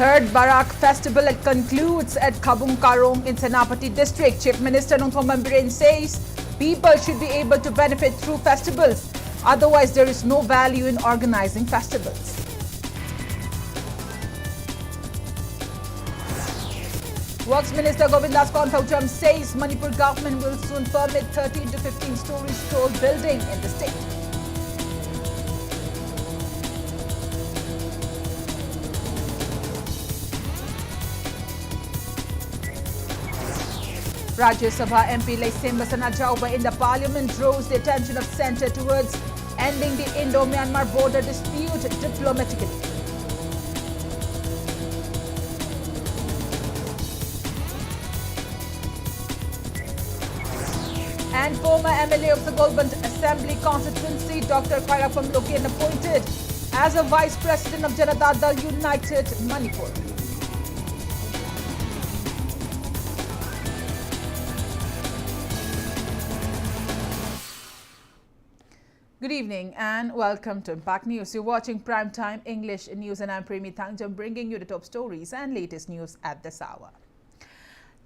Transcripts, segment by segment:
Third Barak Festival concludes at Kabung Karong in Senapati district. Chief Minister Nongthongban Biren says people should be able to benefit through festivals. Otherwise, there is no value in organizing festivals. Works Minister Govindas THANGJAM says Manipur government will soon permit 13 to 15-story tall building in the state. Rajya Sabha MP Laisem Basanajauba in the parliament draws the attention of centre towards ending the Indo-Myanmar border dispute diplomatically. And former MLA of the Bulletin Assembly constituency, Dr. Khairapam Loken, appointed as a Vice President of Janata Dal United Manipur. Good evening and welcome to Impact News. You're watching Primetime English News and I'm PREMI THANGJAM, bringing you the top stories and latest news at this hour.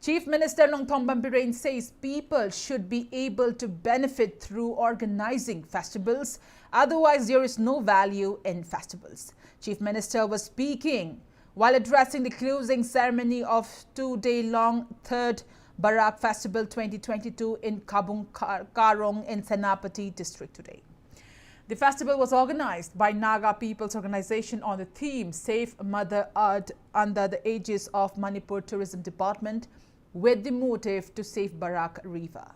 Chief Minister Nongthongban Biren says people should be able to benefit through organizing festivals. Otherwise, there is no value in festivals. Chief Minister was speaking while addressing the closing ceremony of two-day-long Third Barak Festival 2022 in Kabung Karong in Senapati district today. The festival was organized by Naga People's Organization on the theme Safe Mother Earth under the aegis of Manipur Tourism Department with the motive to save Barak River.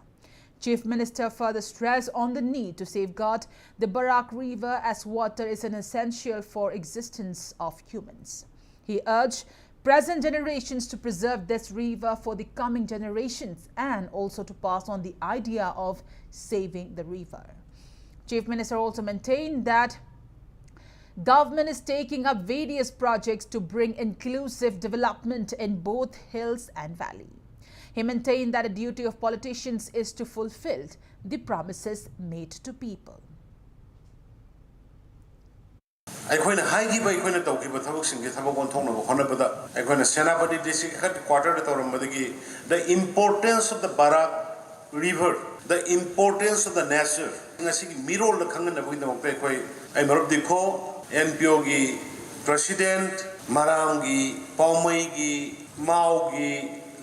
Chief Minister further stressed on the need to safeguard the Barak River as water is an essential for existence of humans. He urged present generations to preserve this river for the coming generations and also to pass on the idea of saving the river. Chief Minister also maintained that government is taking up various projects to bring inclusive development in both hills and valley. He maintained that the duty of politicians is to fulfill the promises made to people. ꯑꯩꯈꯣꯏꯅ ꯍꯥꯏꯈꯤꯕ ꯑꯩꯈꯣꯏꯅ ꯇꯧꯈꯤꯕ ꯊꯕꯛꯁꯤꯡꯒꯤ ꯊꯕꯛ ꯑꯣꯟꯊꯣꯛꯅꯕ ꯍꯣꯠꯅꯕꯗ ꯑꯩꯈꯣꯏꯅ Senapati district ꯍꯦꯗꯀ꯭ꯋꯥꯔꯇꯔꯗ ꯇꯧꯔꯝꯕꯗꯒꯤ the importance of the Barak river, the importance of the nature ngasigi mirolda khangannabagidamakta ꯑꯩꯈꯣꯏ ꯑꯩ ꯃꯔꯨꯞ ꯗꯤꯈꯣ NPOꯒꯤ president Marangi Paumaigi Maugi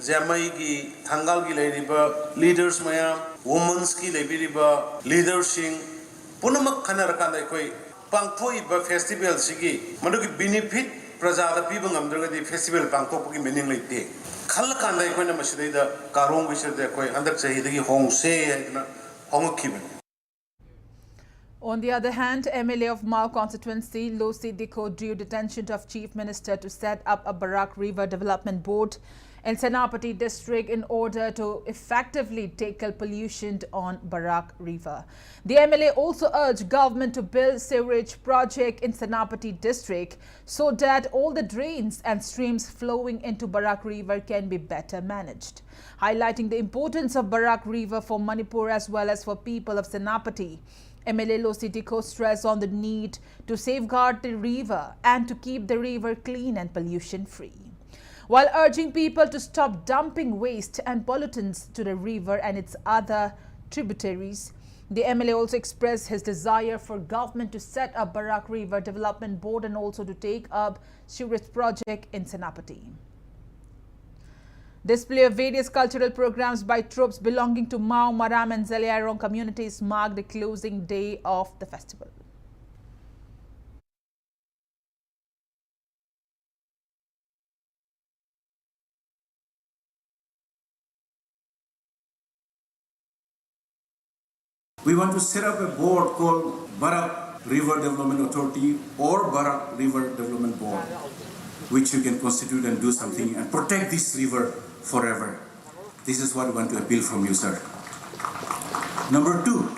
Jamaigi Thangalgi leiriba leaders mayam women's ki leiriba leadership punamak khanarakanda ꯑꯩꯈꯣꯏ pangthoiba festival sigi madugi benefit prajada piba ngamdragadi festival pangthokpagi meaning leite khalakanda ꯑꯩꯈꯣꯏꯅ ꯃꯁꯤꯗꯩꯗ ꯀꯥꯔꯣꯡ ꯕꯤꯁꯗ ꯑꯩꯈꯣꯏ ꯍꯟꯗꯛ ꯆꯍꯤꯗꯒꯤ ꯍꯣꯡꯁꯦ ꯍꯥꯏꯗꯅ ꯍꯣꯡꯉꯛꯈꯤꯕꯅꯤ. On the other hand, MLA of Mao constituency, Losi Dikho, drew the attention of Chief Minister to set up a Barak River Development Board in Senapati district in order to effectively tackle pollution on Barak River. The MLA also urged government to build sewerage project in Senapati district so that all the drains and streams flowing into Barak River can be better managed. Highlighting the importance of Barak River for Manipur as well as for people of Senapati, MLA Losi Dikho stressed on the need to safeguard the river and to keep the river clean and pollution-free, while urging people to stop dumping waste and pollutants to the river and its other tributaries. The MLA also expressed his desire for government to set up Barak River Development Board and also to take up sewerage project in Senapati. Display of various cultural programs by troops belonging to Mao, Maram and Zaliarong communities marked the closing day of the festival. We want to set up a board called Barak River Development Authority or Barak River Development Board, which you can constitute and do something and protect this river forever. This is what we want to appeal from you, sir. Number two,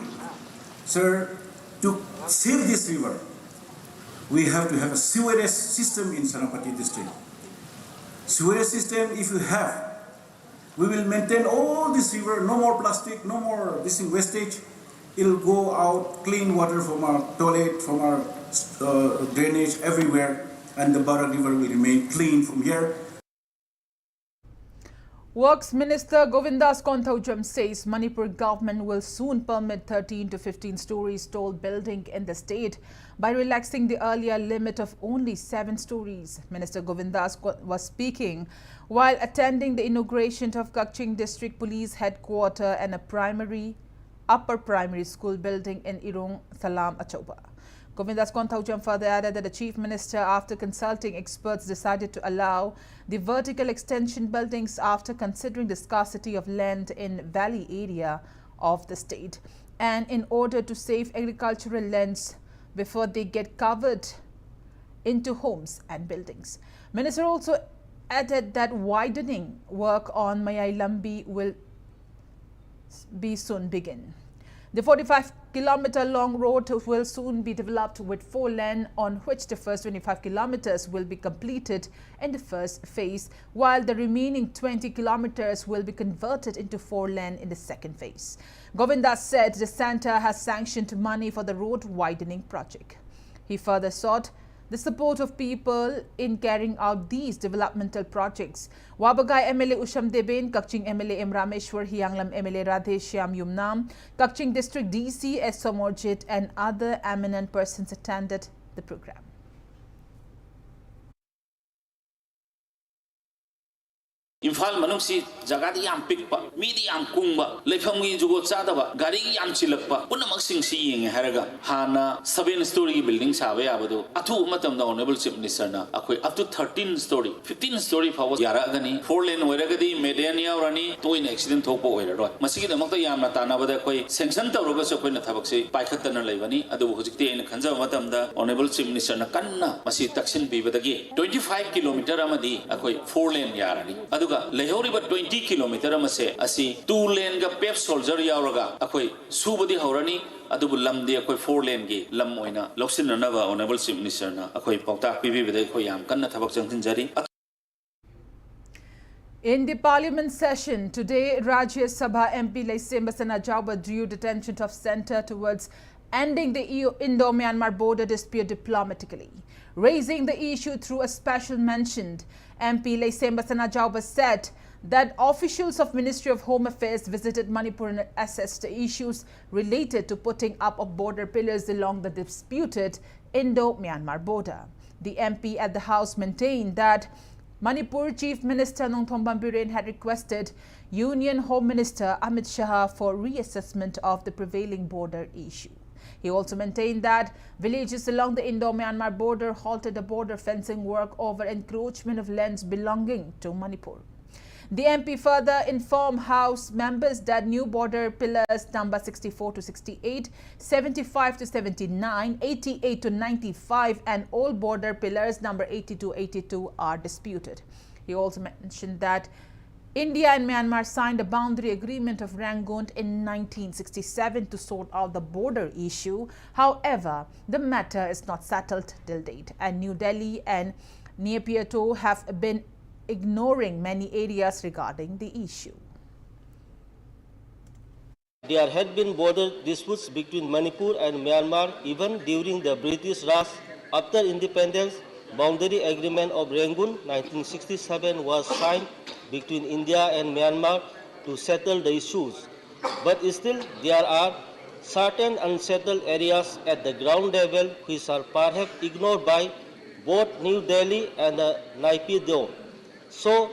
sir, to save this river, we have to have a sewerage system in Senapati district. Sewerage system, if you have, we will maintain all this river, no more plastic, no more this wastage. It'll go out clean water from our toilet, from our drainage, everywhere. and the Barak River will remain clean from here. Works Minister Govindas THANGJAM says Manipur government will soon permit 13 to 15 stories tall building in the state by relaxing the earlier limit of only 7 stories. Minister Govindas was speaking while attending the inauguration of Kaching District Police Headquarters and a upper primary school building in Irung, Salam, Achauba. Govindas THANGJAM further added that the Chief Minister, after consulting experts, decided to allow the vertical extension buildings after considering the scarcity of land in valley area of the state and in order to save agricultural lands before they get covered into homes and buildings. Minister also added that widening work on Mayailambi will be soon begin. The 45-kilometer long road will soon be developed with 4 lane on which the first 25 kilometers will be completed in the first phase, while the remaining 20 kilometers will be converted into 4 lane in the second phase. Govindas said the centre has sanctioned money for the road widening project. He further sought the support of people in carrying out these developmental projects. Wabagai MLA Usham Deben, Kaching MLA M. Rameshwar Hianglam MLA Radhe Shyam Yumnam, Kaching District DC S. Somorjit and other eminent persons attended the program. Imphal manungsi jagadi yam pikpa midi yam kungba leifamgi jugo chadaba gari yam chilakpa punamak singsi yeng haraga hana 7 story building sabe abado athu matam da honorable chief minister na akoi up to 13 story 15 story power yara gani 4 lane oiragadi medania rani toin accident thokpa oiraroi masigi damakta yamna tanabada koi sanction tawroga so koi na thabak se paikhatana leibani adu hojikte en khanja matam da honorable chief minister na kanna masi taksin bibadagi 25 kilometer amadi akoi 4 lane yarani adu Lehori but 20 kilometer amase asi 2 lane ga pep soldier yauraga akoi subadi haurani adubu lamdi akoi 4 lane gi lam oina loksin na ba honorable chief minister na akoi pauta pibi bidai khoi yam kanna thabak jangtin jari. In the parliament session today, Rajya Sabha MP Laisema Thangjam drew attention of centre towards ending the Indo-Myanmar border dispute diplomatically. Raising the issue through a special mention, MP Laisema Thangjam said that officials of Ministry of Home Affairs visited Manipur and assessed the issues related to putting up of border pillars along the disputed Indo-Myanmar border. The MP at the House maintained that Manipur Chief Minister Nongthong Biren had requested Union Home Minister Amit Shah for reassessment of the prevailing border issue. He also maintained that villages along the Indo-Myanmar border halted the border fencing work over encroachment of lands belonging to Manipur. The MP further informed House members that new border pillars number 64 to 68, 75 to 79, 88 to 95 and all border pillars number 80 to 82 are disputed. He also mentioned that India and Myanmar signed a boundary agreement of Rangoon in 1967 to sort out the border issue. However, the matter is not settled till date, and New Delhi and Naypyidaw have been ignoring many areas regarding the issue. There had been border disputes between Manipur and Myanmar even during the British Raj. After independence, boundary agreement of Rangoon 1967 was signed between India and Myanmar to settle the issues. But still, there are certain unsettled areas at the ground level which are perhaps ignored by both New Delhi and Naypyidaw. So,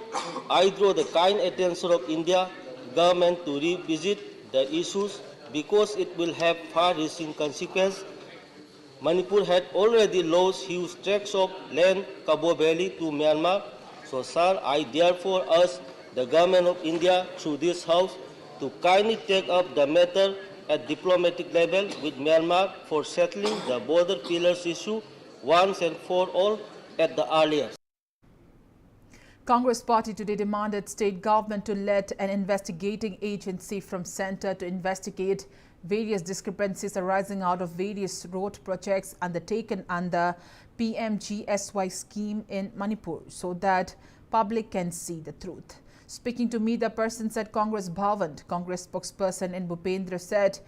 I draw the kind attention of India government to revisit the issues because it will have far-reaching consequences. Manipur had already lost huge tracts of land, Cabo Valley to Myanmar. So, sir, I therefore urge the government of India through this house to kindly take up the matter at diplomatic level with Myanmar for settling the border pillars issue once and for all at the earliest. Congress Party today demanded state government to let an investigating agency from centre to investigate various discrepancies arising out of various road projects undertaken under PMGSY scheme in Manipur so that public can see the truth. Speaking to media persons at Congress Bhavan, Congress spokesperson in Bhupendra said,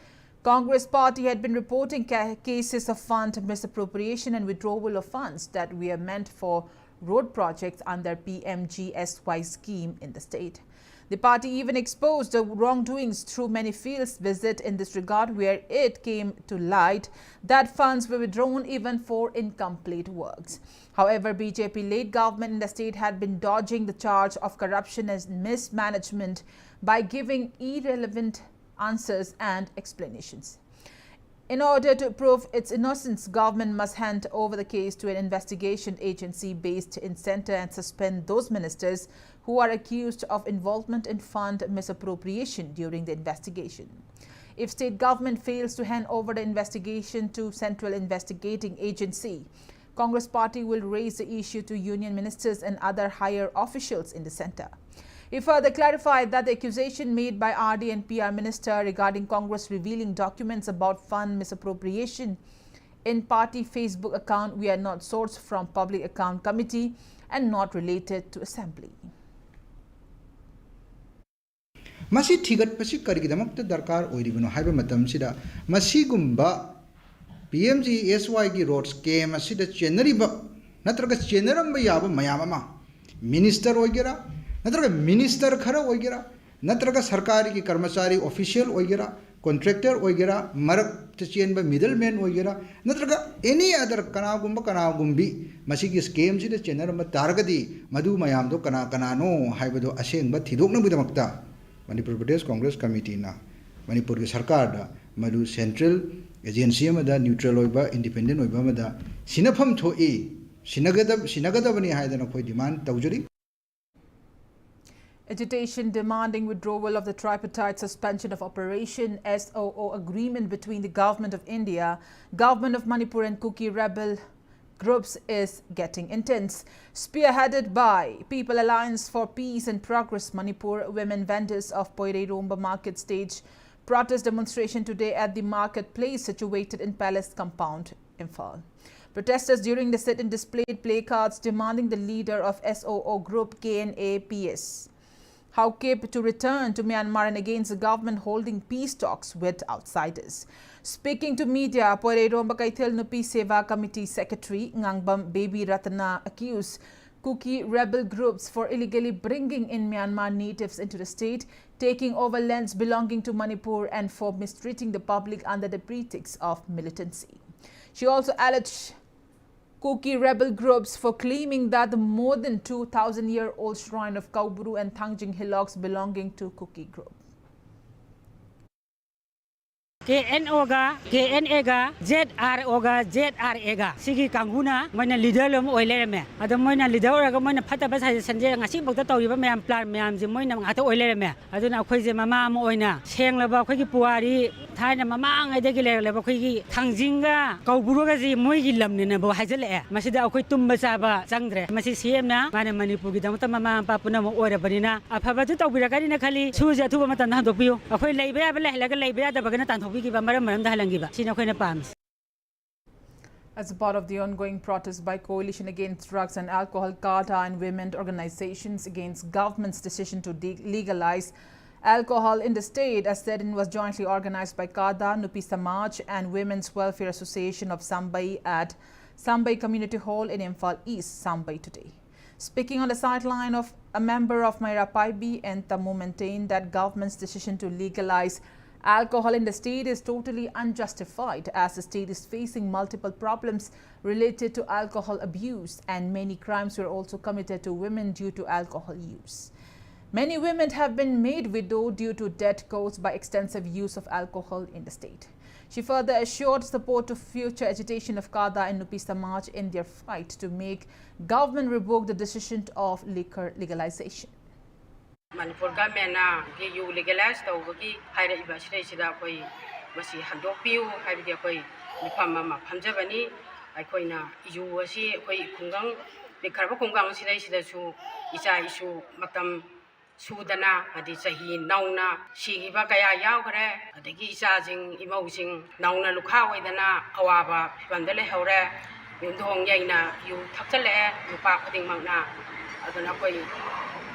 Congress party had been reporting cases of fund misappropriation and withdrawal of funds that were meant for road projects under PMGSY scheme in the state. The party even exposed the wrongdoings through many fields visit in this regard, where it came to light that funds were withdrawn even for incomplete works. However, BJP-led government in the state had been dodging the charge of corruption and mismanagement by giving irrelevant answers and explanations. In order to prove its innocence, government must hand over the case to an investigation agency based in center and suspend those ministers who are accused of involvement in fund misappropriation during the investigation. If state government fails to hand over the investigation to Central Investigating Agency, Congress party will raise the issue to union ministers and other higher officials in the center. He further clarified that the accusation made by RD and PR Minister regarding Congress revealing documents about fund misappropriation in party Facebook account were not sourced from Public Account Committee and not related to Assembly. Masi thigat pasi karigidamakta darkar oiribano haiba matamsida masigumba PMGSY gi road scam asida chenariba natraga chenaram yaba mayamama minister oigera natraga minister khara oigera natraga sarkari ki karmachari official oigera contractor oigera marak chenba middleman oigera natraga any other kanagumbi masigi scam sida chenaram targadi madu mayam do kana no haibado asengba thidokna bidamakta Manipur Pradesh Congress Committee na Manipur ki sarkar da madu central agency amada neutral oiba independent oiba amada sinafam thoi sinagadabani haidana khoi demand tawjari. Agitation demanding withdrawal of the tripartite suspension of operation SOO agreement between the Government of India, Government of Manipur and Kuki rebel groups is getting intense. Spearheaded by People Alliance for Peace and Progress Manipur, women vendors of Poireromba market stage protest demonstration today at the marketplace situated in Palace Compound, Imphal. Protesters during the sit-in displayed placards demanding the leader of SOO group KNA-PS Haukip to return to Myanmar and against the government holding peace talks with outsiders. Speaking to media, Poireromba Kaithil Nupi Seva Committee Secretary Ngangbam Baby Ratana accused Kuki rebel groups for illegally bringing in Myanmar natives into the state, taking over lands belonging to Manipur and for mistreating the public under the pretext of militancy. She also alleged Kuki rebel groups for claiming that the more than 2,000-year-old shrine of Kauburu and Thangjam hillocks belonging to Kuki group. KNO ga, KNA ga, ZRO ga, ZRA ga. Sigi kanguna, moina leader lom oile me. Ada moina leader ga moina phata ba sai sanje ngasi bokta tawiba mayam plan mayam je moina ngata oile me. Aduna khoi je mama mo oina. Seng laba khoi ki puari thaina mama ngai de gi le laba khoi ki Thangjam ga, Kauburu ga ji moi gi lamne na bo hajale e. Masida khoi tumba saba changdre. Masi CM na mana Manipur gi damta mama papuna mo ora banina. Aphaba tu tawbira ga ni na khali suja thu ma tan do piu. Akhoi leiba ba le ga leiba da ba ga tan As a part of the ongoing protest by Coalition Against Drugs and Alcohol, CADA and women organizations against government's decision to legalize alcohol in the state, a sit-in was jointly organized by CADA, Nupi Samaj and Women's Welfare Association of Sambai at Sambai Community Hall in Imphal East, Sambai today. Speaking on the sideline, of a member of Myra Paibi and Tamu maintained that government's decision to legalize alcohol in the state is totally unjustified, as the state is facing multiple problems related to alcohol abuse, and many crimes were also committed to women due to alcohol use. Many women have been made widow due to death caused by extensive use of alcohol in the state. She further assured support to future agitation of CADA and Nupi Samaj in their fight to make government revoke the decision of liquor legalization. Manipur government na you legalize tawgi haira ibasire sida koi masi handok piu haibidi koi mifam ma phamjabani aikoi na yu wasi koi kungang bekarba kungang sida su isa isu matam sudana adi sahi nauna sigiba kaya yaugre adagi isa jing imau jing nauna lukha waidana awaba bandale hore yundong yaina yu thapchale lupa khading mangna aduna koi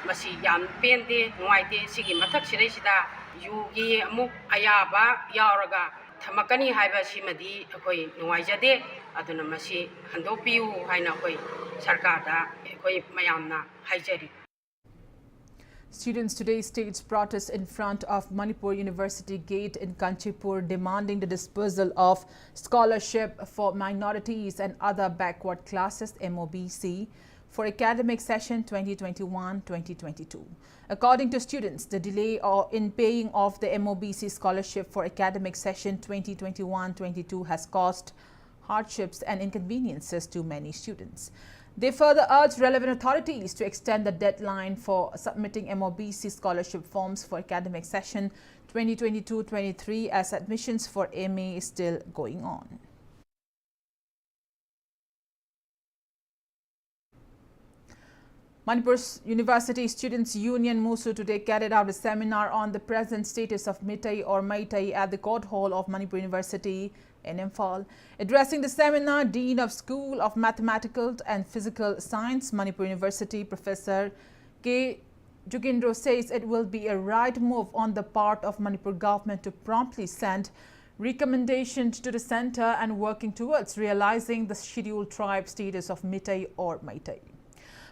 masi yam pende ngoite sigi mathak sirai sida yugi amuk ayaba yauraga ꯊꯝꯃꯛꯀꯅꯤ ꯍꯥꯏꯕꯁꯤꯃꯗꯤ ꯑꯩꯈꯣꯏ ꯅꯨꯡꯉꯥꯏꯖꯗꯦ ꯑꯗꯨꯅ ꯃꯁꯤ ꯍꯟꯗꯣꯛꯄꯤꯌꯨ ꯍꯥꯏꯅ ꯑꯩꯈꯣꯏ ꯁꯔꯀꯥꯔꯗ ꯑꯩꯈꯣꯏ ꯃꯌꯥꯝꯅ ꯍꯥꯏꯖꯔꯤ. Students today staged protests in front of Manipur University Gate in Kanchipur, demanding the dispersal of scholarship for minorities and other backward classes (MOBC) for academic session 2021-2022. According to students, the delay in paying off the MOBC scholarship for academic session 2021-22 has caused hardships and inconveniences to many students. They further urged relevant authorities to extend the deadline for submitting MOBC scholarship forms for academic session 2022-23 as admissions for MA is still going on. Manipur's University Students' Union MUSU today carried out a seminar on the present status of Meitei or Maitai at the Court Hall of Manipur University in Imphal. Addressing the seminar, Dean of School of Mathematical and Physical Science, Manipur University, Professor K. Jugindro says it will be a right move on the part of Manipur government to promptly send recommendations to the centre and working towards realizing the scheduled tribe status of Meitei or Maitai.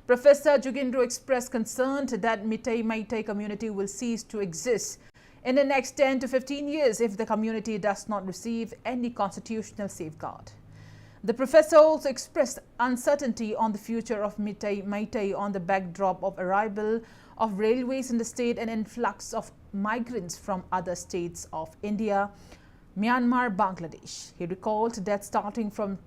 Professor Jugindro expressed concern that Meitei community will cease to exist in the next 10 to 15 years if the community does not receive any constitutional safeguard. The professor also expressed uncertainty on the future of Meitei on the backdrop of arrival of railways in the state and influx of migrants from other states of India, Myanmar, Bangladesh. He recalled that starting from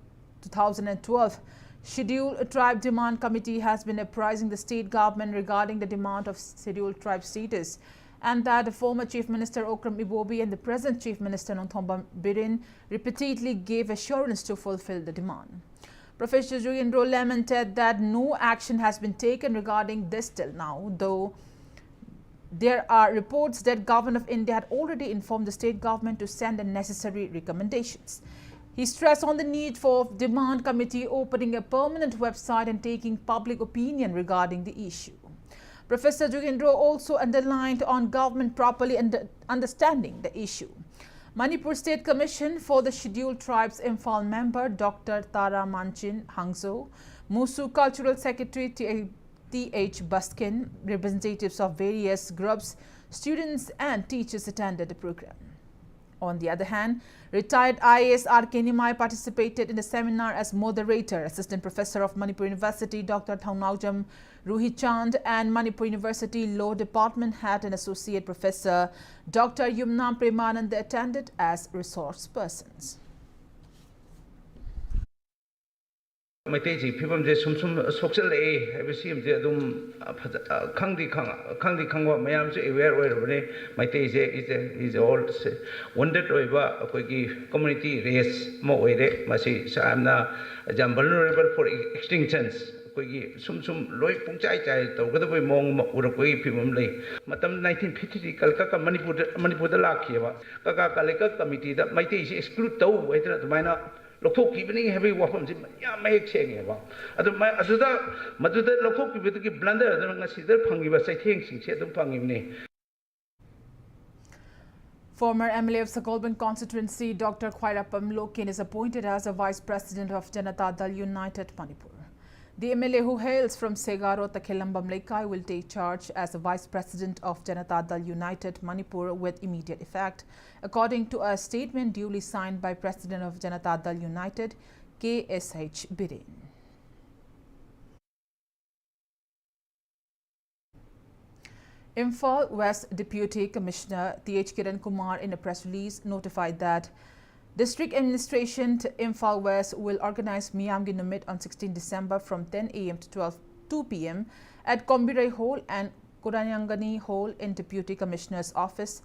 2012, Scheduled Tribe Demand Committee has been apprising the state government regarding the demand of scheduled tribe status, and that the former Chief Minister Okram Ibobi and the present Chief Minister Nongthomba Birin repeatedly gave assurance to fulfill the demand. Professor Jugindro lamented that no action has been taken regarding this till now, though there are reports that Government of India had already informed the state government to send the necessary recommendations. He stressed on the need for Demand Committee opening a permanent website and taking public opinion regarding the issue. Professor Jugindro also underlined on government properly understanding the issue. Manipur State Commission for the Scheduled Tribes Imphal member Dr. Tara Manchin Hangzo, MUSU Cultural Secretary T.H. Buskin, representatives of various groups, students and teachers attended the program. On the other hand, retired IAS R.K. Nimai participated in the seminar as moderator. Assistant Professor of Manipur University Dr. THANGJAM Ruhi Chand and Manipur University Law Department had an Associate Professor Dr. Yumnam Premanand attended as resource persons. Maitei people de sum social a bcm de dum khangdi khangwa mayam se aware oirabane Maitei is all wondered oiba akogi community race mo oire masi samna jam vulnerable for extinctions akogi sum loi pungchai chai tawgadabai mong urakoi phimam lei matam 1953 kalka manipur da lakhiba kaka kaleka committee da Maitei is exclude taw oidra dumaina Lokok evening heavy wafam ya make saying about Maduda Lokok with the blunder than a cedar pungi was I think she said the pungi. Former MLA of Sakolban constituency Dr. Khwairapam Lokin is appointed as a Vice President of Janata Dal United Manipur. The MLA, who hails from Segaro Takhelambam Lekai, will take charge as the Vice President of Janata Dal United Manipur with immediate effect, according to a statement duly signed by President of Janata Dal United, KSH Birin. Imphal West Deputy Commissioner T.H. Kiran Kumar in a press release notified that District Administration to Imphal West will organize Miyamgi Numit on 16 December from 10 a.m. to 2 p.m. at Kombirai Hall and Kuranyangani Hall in Deputy Commissioner's Office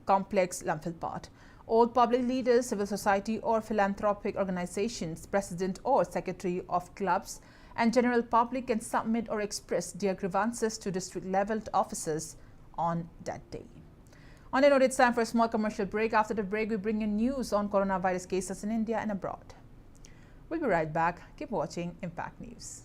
Complex, Lamphilpat. All public leaders, civil society or philanthropic organizations, president or secretary of clubs and general public can submit or express their grievances to district-level officers on that day. On a note, it's time for a small commercial break. After the break, we bring in news on coronavirus cases in India and abroad. We'll be right back. Keep watching Impact News.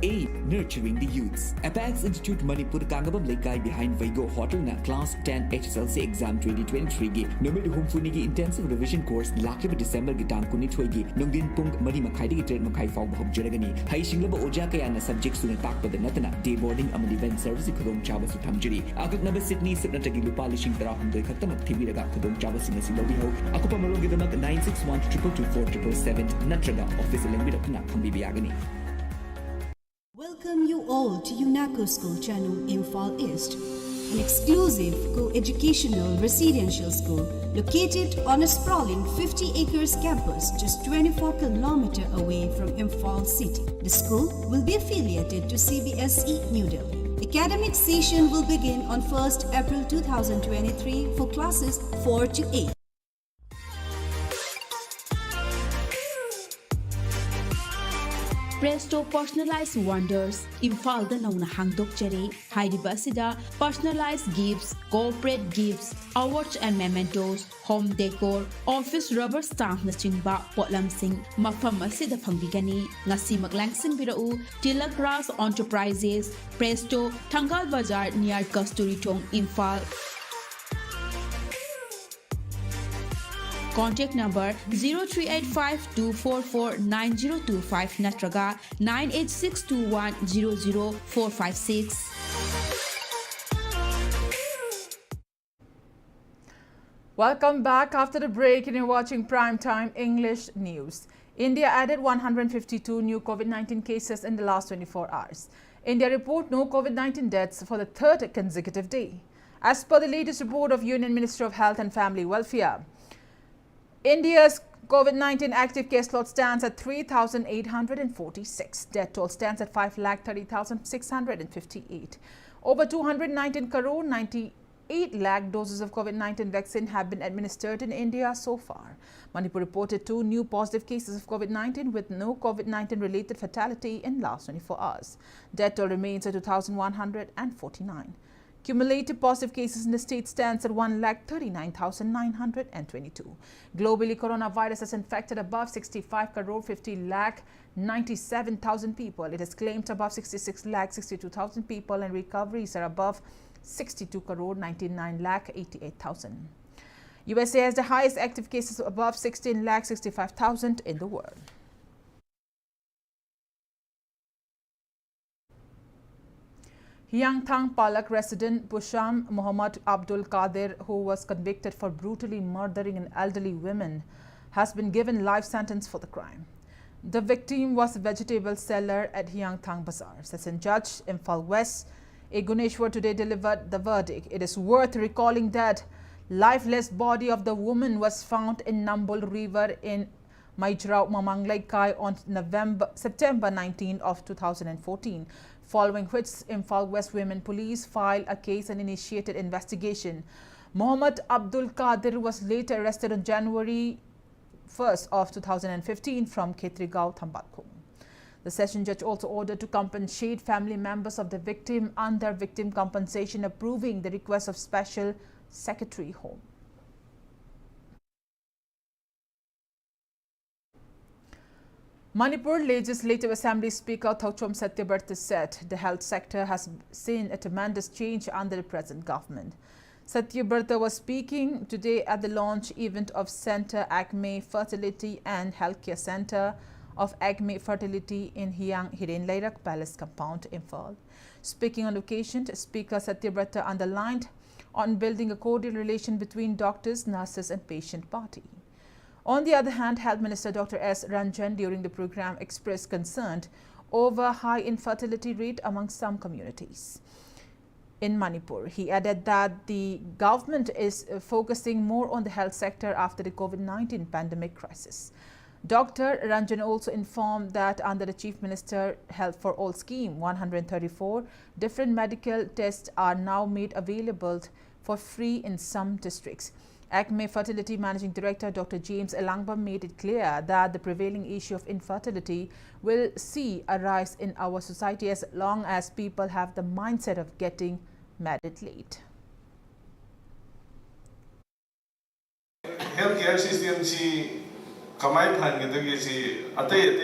A. Nurturing the youths. Apex Institute Manipur Kangabam Lekai behind Vigo Hotel na Class 10 HSLC Exam 2023 gi Numid Humfunigi Intensive Revision Course Lakrib December Gitang Kunitwigi Nungdin Pung Madi Makai Trade Makai Fog Jeragani Hai Shinglaba Oja Kayana subjects to attack by the Natana Day Boarding Aman Event Service Kudong Chava Sutamjiri Akut Number Sydney Sipnatagi Lupa Lishing Tarahum de Katamak Tibiraga Kudong Chava Sinasilobiho Akupamaro Gidamak 961 222 777 Natraga Office Language of Nakambi Biagani. Welcome you all to UNACO School Channel Imphal East, an exclusive co-educational residential school located on a sprawling 50 acres campus just 24 kilometers away from Imphal City. The school will be affiliated to CBSE New Delhi. Academic session will begin on 1st April 2023 for classes 4 to 8. Presto Personalized Wonders, Imphal da nauna hangdok jare, hairiba asida personalized gifts, corporate gifts, awards and mementos, home decor, office rubber stamp na chingba potlam sing mafam asida phangbigani ngasi maglangsing birau Tilak Ras Enterprises, Presto, Thangal Bazar near Kasturi Thong, Imphal. Contact number 0385-244-9025 Natraga 98621-00456. Welcome back after the break and you're watching Primetime English News. India added 152 new COVID-19 cases in the last 24 hours. India report no COVID-19 deaths for the third consecutive day. As per the latest report of Union Ministry of Health and Family Welfare, India's COVID-19 active case load stands at 3,846. Death toll stands at 5,30,658. Over 219 crore 98 lakh doses of COVID-19 vaccine have been administered in India so far. Manipur reported 2 new positive cases of COVID-19 with no COVID-19 related fatality in last 24 hours. Death toll remains at 2,149. Cumulative positive cases in the state stands at 1,39,922. Globally, coronavirus has infected above 65 crore 50 lakh 97,000 people. It has claimed above 66 lakh 62,000 people and recoveries are above 62 crore 99 lakh 88,000. USA has the highest active cases above 16 lakh 65,000 in the world. Hyangthang Palak resident Busham Muhammad Abdul Qadir, who was convicted for brutally murdering an elderly woman, has been given life sentence for the crime. The victim was a vegetable seller at Hyangthang Bazaar. Session Judge Imphal West A. Guneshwar today delivered the verdict. It is worth recalling that lifeless body of the woman was found in Nambol River in Maijrao Mamanglaikai on September 19 of 2014, following which Imphal West Women Police filed a case and initiated investigation. Muhammad Abdul Qadir was later arrested on January 1st of 2015 from Khetrigao, Thambakhu. The session judge also ordered to compensate family members of the victim under victim compensation, approving the request of Special Secretary Home. Manipur Legislative Assembly Speaker Thangjam Satyabarta said the health sector has seen a tremendous change under the present government. Satyabarta was speaking today at the launch event of Center Acme Fertility and Healthcare Center of Acme Fertility in Hiang Hirenlairak Palace Compound, Imphal. Speaking on occasion, Speaker Satyabarta underlined on building a cordial relation between doctors, nurses and patient party. On the other hand, Health Minister Dr. S. Ranjan during the program expressed concern over high infertility rate among some communities in Manipur. He added that the government is focusing more on the health sector after the COVID-19 pandemic crisis. Dr. Ranjan also informed that under the Chief Minister Health for All scheme, 134 different medical tests are now made available for free in some districts. Acme Fertility Managing Director Dr. James Elangba made it clear that the prevailing issue of infertility will see a rise in our society as long as people have the mindset of getting married late. Healthcare system si kamay phan gidagi si atay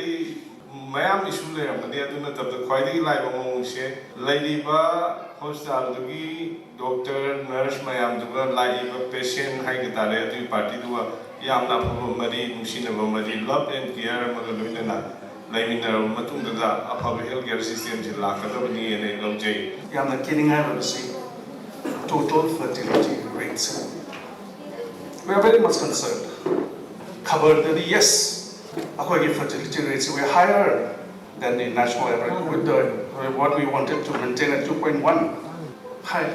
mayam issue le amani aduna tab the khwaidi lai ba mong she lady ba hospital dugi doctor nurse mayam duga lai ba patient hai ga tare atu party duwa yamna pho mari nushina ba mari love and care ma ga loina na lai min na matung da apha health care system ji la ka da ni ne lo jai yamna killing ha see total fertility rates. We are very much concerned. Covered that yes, according fertility rates we are higher than the national average. With what we wanted to maintain at 2.1, high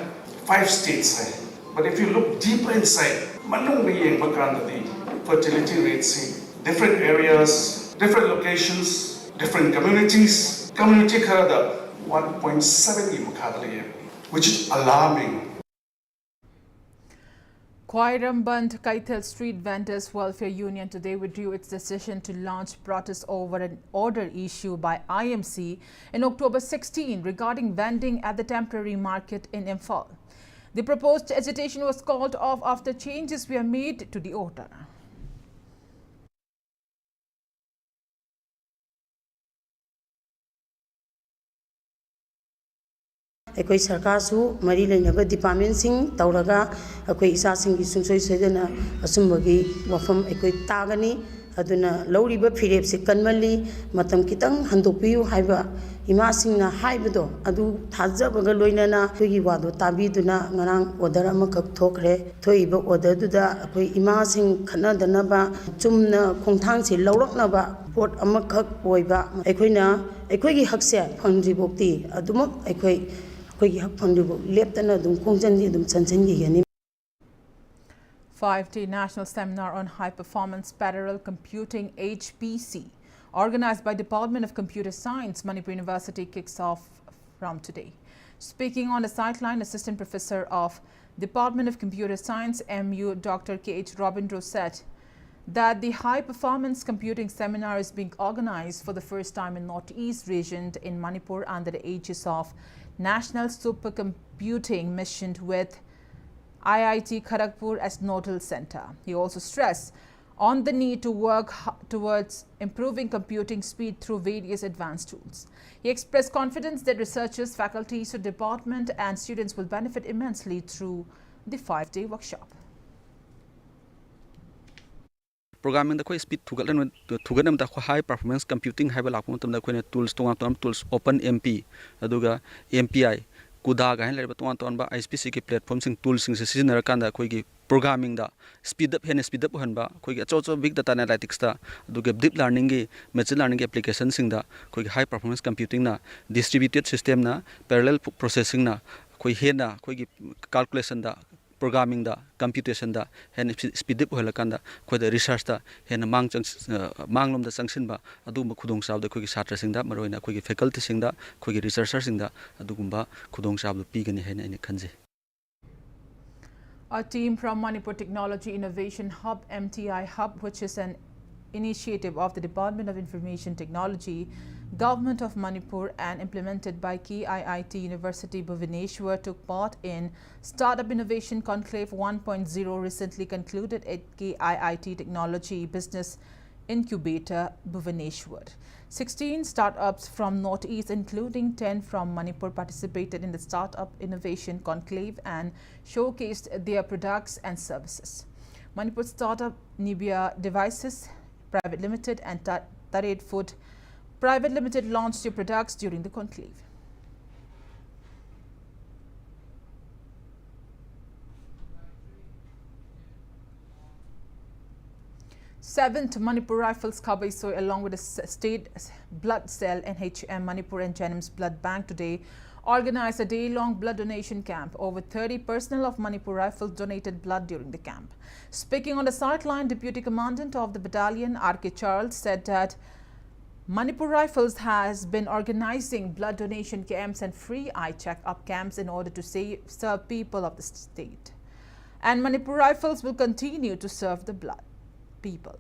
5 states high. But if you look deeper inside, manung biyeng the fertility rates different areas, different locations, different communities. Community karada 1.7 which is alarming. Khwairamband Kaithal Street Vendors Welfare Union today withdrew its decision to launch protest over an order issued by IMC in October 16 regarding vending at the temporary market in Imphal. The proposed agitation was called off after changes were made to the order. ꯑꯩꯈꯣꯏ ꯁꯔꯀꯥꯔꯁꯨ ꯃꯔꯤ ꯂꯩꯅꯕ ꯗꯤꯄꯥꯔꯠꯃꯦꯟꯁꯤꯡ ꯇꯧꯔꯒ ꯑꯩꯈꯣꯏ ꯏꯆꯥꯁꯤꯡꯒꯤ ꯁꯨꯡꯁꯣꯏ ꯁꯣꯏꯗꯅ ꯑꯆꯨꯝꯕꯒꯤ ꯋꯥꯐꯝ ꯑꯩꯈꯣꯏ ꯇꯥꯒꯅꯤ ꯑꯗꯨꯅ ꯂꯧꯔꯤꯕ ꯐꯤꯔꯦꯞꯁꯦ ꯀꯟꯃꯜꯂꯤ ꯃꯇꯝ ꯈꯤꯇꯪ ꯍꯟꯗꯣꯛꯄꯤꯌꯨ ꯍꯥꯏꯕ ꯏꯃꯥꯁꯤꯡꯅ ꯍꯥꯏꯕꯗꯣ ꯑꯗꯨ ꯊꯥꯖꯕꯒ ꯂꯣꯏꯅꯅ ꯑꯩꯈꯣꯏꯒꯤ ꯋꯥꯗꯣ ꯇꯥꯕꯤꯗꯨꯅ ꯉꯔꯥꯡ ꯑꯣꯔꯗꯔ ꯑꯃꯈꯛ ꯊꯣꯛꯈ꯭ꯔꯦ ꯊꯣꯛꯏꯕ ꯑꯣꯔꯗꯔꯗꯨꯗ ꯑꯩꯈꯣꯏ ꯏꯃꯥꯁꯤꯡ ꯈꯠꯅꯗꯅꯕ ꯆꯨꯝꯅ ꯈꯣꯡꯊꯥꯡꯁꯦ ꯂꯧꯔꯛꯅꯕ ꯄꯣꯠ ꯑꯃꯈꯛ ꯑꯣꯏꯕ ꯑꯩꯈꯣꯏꯅ ꯑꯩꯈꯣꯏꯒꯤ ꯍꯛꯁꯦ ꯐꯪꯗ꯭ꯔꯤꯐꯥꯎꯇꯤ ꯑꯗꯨꯃꯛ ꯑꯩꯈꯣꯏꯒꯤ ꯍꯛ ꯐꯪꯗ꯭ꯔꯤꯐꯥꯎ ꯂꯦꯞꯇꯅ ꯑꯗꯨꯝ ꯈꯣꯡꯖꯟꯗꯤ ꯑꯗꯨꯝ ꯆꯟꯁꯤꯟꯈꯤꯒꯅꯤ. 5-day National Seminar on High Performance Parallel Computing HPC, organized by Department of Computer Science, Manipur University, kicks off from today. Speaking on the sideline, Assistant Professor of Department of Computer Science, MU, Dr. K.H. Robindro said that the High Performance Computing Seminar is being organized for the first time in Northeast region in Manipur under the aegis of National Supercomputing Mission with IIT Kharagpur as nodal center. He also stressed on the need to work towards improving computing speed through various advanced tools. He expressed confidence that researchers, faculties, department and students will benefit immensely through the 5-day workshop. Programming the speed to high performance computing have a tools tools open MP aduga MPI kuda gain le ton ba ISPC platform sing tools sing season kanda khoi programming da speed up hanba khoi cho big data analytics da aduga deep learning gi machine learning application sing da khoi high performance computing na distributed system na parallel processing na khoi hena khoi calculation da programming da computation da hen speed up holakanda khoi da research da hen manglom da changsin ba aduma khudong saw da khoi satra sing da maroina khoi faculty sing da khoi researcher sing da adugumba khudong saw pi gani hen ani khanje. A team from Manipur Technology Innovation Hub, MTI Hub, which is an initiative of the Department of Information Technology, Government of Manipur and implemented by KIIT University Bhubaneswar, took part in Startup Innovation Conclave 1.0 recently concluded at KIIT Technology Business Incubator, Bhubaneswar. 16 startups from Northeast, including 10 from Manipur, participated in the Startup Innovation Conclave and showcased their products and services. Manipur startup Nibia Devices Private Limited and Tared Food Private Limited launched their products during the conclave. Seventh Manipur Rifles Kabaisoi, along with the State Blood Cell, NHM, Manipur and Jennings Blood Bank today organized a day-long blood donation camp. Over 30 personnel of Manipur Rifles donated blood during the camp. Speaking on the sideline, Deputy Commandant of the battalion, R.K. Charles, said that Manipur Rifles has been organizing blood donation camps and free eye check-up camps in order to serve people of the state. And Manipur Rifles will continue to serve the people.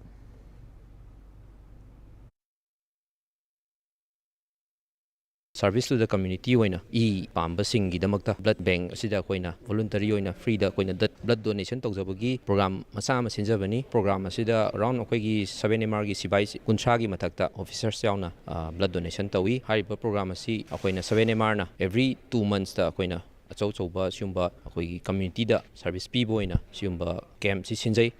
Service to the community oina e pamba singgidamakta blood bank asida koina voluntary oina free da koina blood donation tawjabagi program masa ma sinjabani program asida around akoigi 7MR gi sibai kuncha gi mathakta officers yauna blood donation tawi hariba program asi akoina 7MR na every 2 months da koina achau chauba siumba akoigi community da service pi boina siumba camp si sinjai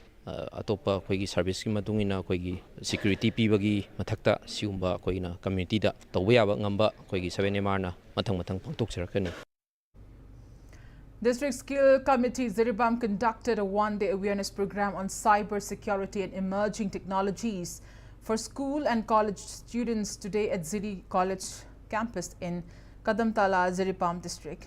atopa akoigi service ki matungina akoigi security pibagi mathakta siumba akoina community da tawba yaba ngamba akoigi 7MR na mathang pangtokcharakani. District Skill Committee Ziribam conducted a one-day awareness program on cyber security and emerging technologies for school and college students today at Ziri College campus in Kadamtala, Ziribam district.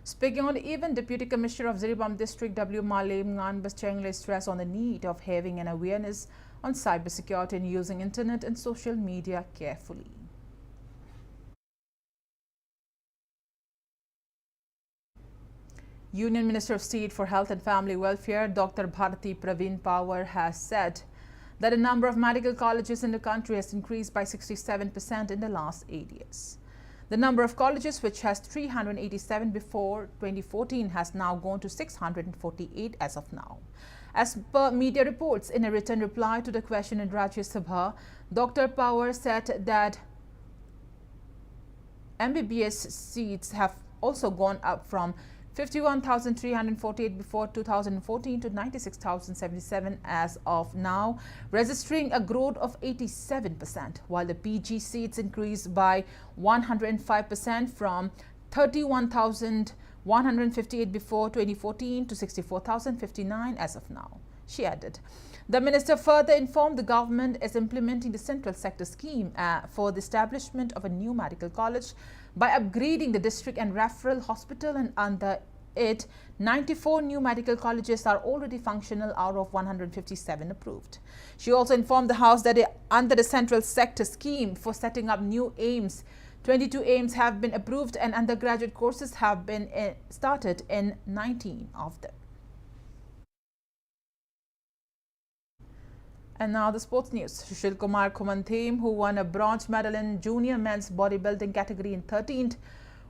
Speaking on the event, Deputy Commissioner of Ziribam District W. Malem Ngan Baschengle stressed on the need of having an awareness on cybersecurity and using internet and social media carefully. Union Minister of State for Health and Family Welfare, Dr. Bharati Praveen Power, has said that the number of medical colleges in the country has increased by 67% in the last 8 years. The number of colleges, which has 387 before 2014, has now gone to 648 as of now. As per media reports, in a written reply to the question in Rajya Sabha, Dr. Power said that MBBS seats have also gone up from 51,348 before 2014 to 96,077 as of now, registering a growth of 87%, while the PG seats increased by 105% from 31,158 before 2014 to 64,059 as of now. She added. The minister further informed the government is implementing the central sector scheme for the establishment of a new medical college by upgrading the district and referral hospital, and under it, 94 new medical colleges are already functional out of 157 approved. She also informed the House that under the central sector scheme for setting up new AIIMS, 22 AIIMS have been approved and undergraduate courses have been started in 19 of them. And now the sports news. Sushil Kumar Kumanthim, who won a bronze medal in junior men's bodybuilding category in 13th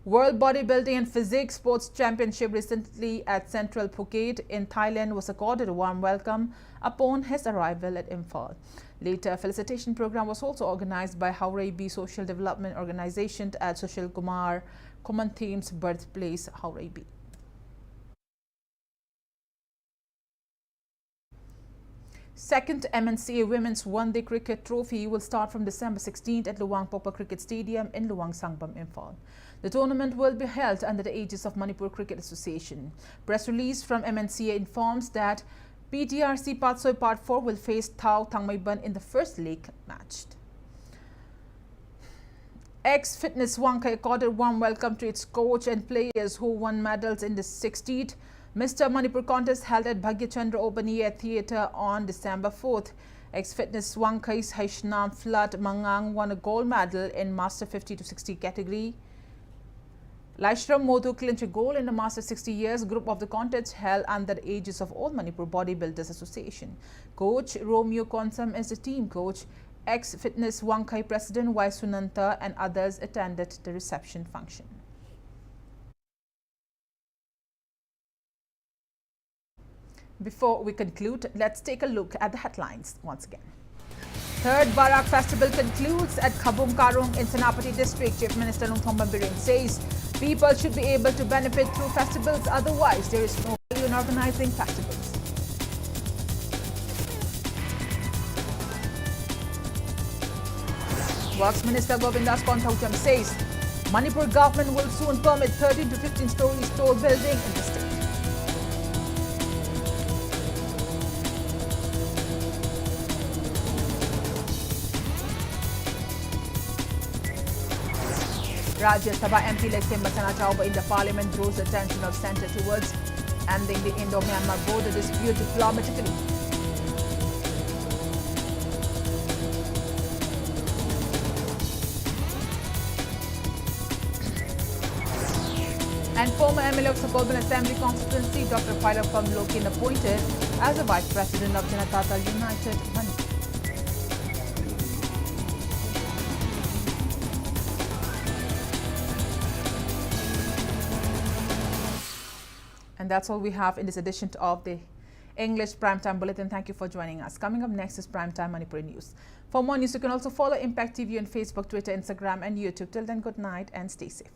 World Bodybuilding and Physique Sports Championship recently at Central Phuket in Thailand, was accorded a warm welcome upon his arrival at Imphal. Later, a felicitation program was also organized by Hauraibi Social Development Organization at Sushil Kumar Kumanthim's birthplace, Hauraibi. Second MNCA Women's One-Day Cricket Trophy will start from December 16th at Luang Popa Cricket Stadium in Luang Sangbam, Imphal. The tournament will be held under the aegis of Manipur Cricket Association. Press release from MNCA informs that PTRC Patsoi Part 4 will face Thao Thangmaiban in the first leg match. Ex-Fitness Wangkai accorded warm welcome to its coach and players who won medals in the 60th Mr. Manipur contest held at Bhagyachandra Open Air Theatre on December 4th. Ex-Fitness Wangkai's Haishnam Flat Mangang won a gold medal in Master 50 to 60 category. Laishram Modhu clinched a gold in the Master 60 years group of the contest held under the aegis of All Manipur Bodybuilders Association. Coach Romeo Konsam is the team coach. Ex-Fitness Wangkai President Y. Sunanta and others attended the reception function. Before we conclude, let's take a look at the headlines once again. Third Barak Festival concludes at Khabum Karung in Senapati District. Chief Minister Nungthong Bambiring says people should be able to benefit through festivals, otherwise there is no value in organizing festivals. Works Minister Govindas THANGJAM says Manipur government will soon permit 13 to 15 story store building in the state. Rajya Sabha MP Lekhtem Bachana Chauba in the parliament draws the attention of centre towards ending the Indo-Myanmar border dispute diplomatically. And former MLA of Suburban Assembly Constituency, Dr. Phailapam Lokin, appointed as the Vice President of Janata Dal United Manipur. And that's all we have in this edition of the English Primetime Bulletin. Thank you for joining us. Coming up next is Primetime Manipur News. For more news, you can also follow Impact TV on Facebook, Twitter, Instagram, and YouTube. Till then, good night and stay safe.